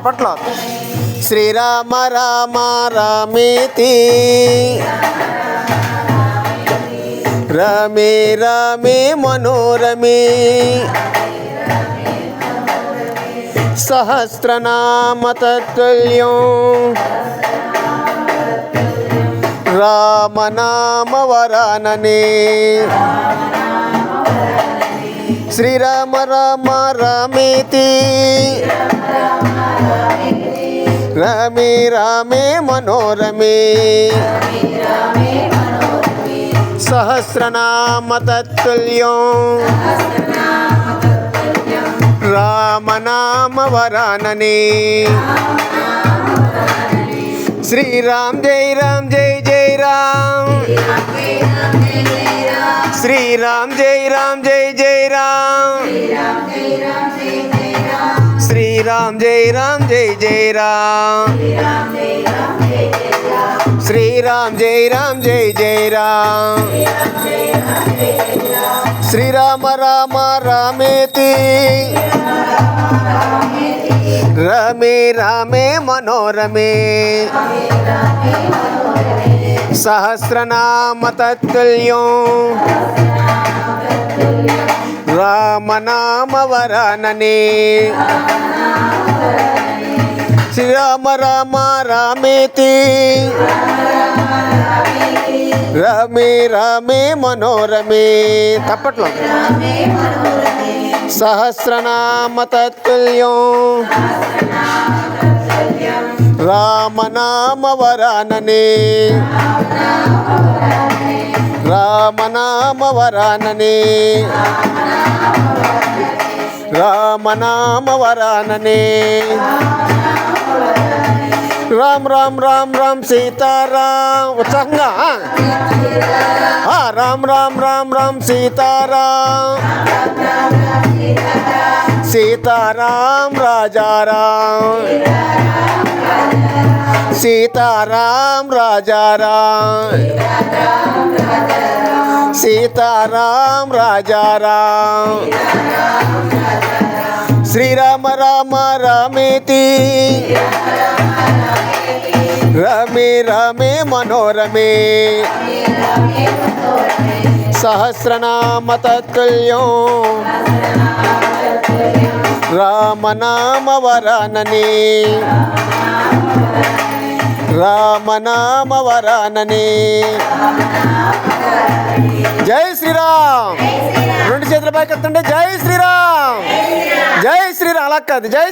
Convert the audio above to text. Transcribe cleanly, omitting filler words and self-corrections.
తప్పట్లో. శ్రీరామ రామ రామేతి రమే రమే మనోరమే సహస్రనామ తత్తుల్యం రామనామ వరాననే. శ్రీరామ రామ రామేతి రమే రమే మనోరమే సహస్రనామ తత్తుల్యం రామనామ వరాననే. శ్రీరామ్ జై రామ్ జై జై రామ్ శ్రీరామ్ జై రామ్ జై జై రామ్ శ్రీరామ్ జై రామ్ జై జై రామ్ శ్రీరామ్ జై రామ్ జై జై రామ్ శ్రీరామ రామ రామేతి రమే రమే మనోరమే సహస్రనామ తత్తుల్యం రామనామ వరాననే. శ్రీరామ రామ రామేతి రమే రమే మనోరమే తప్పట్లో. సహస్రనామ తత్తుల్యం రామనామ వరాననే రామనామ వరాననే రామనామ వరాననే. రామ్ రామ్ రామ్ రామ్ సీతారాం ఉత్సాహంగా రామ్ రామ్ రామ్ రామ్ సీతారాం సీతారాం రాజారాం సీతారాం రాజారాం సీతారాం రాజారాం. శ్రీరామ రామ రామేతి రమే రమే మనోరమే సహస్రనామ తత్తుల్యం రామనామ వరాననే రామనామ వరాననే. జై శ్రీరామ్. రెండు చేతుల పైకి ఎత్తండి. జై శ్రీరామ్ జై శ్రీరామ్. అలా కాదు జై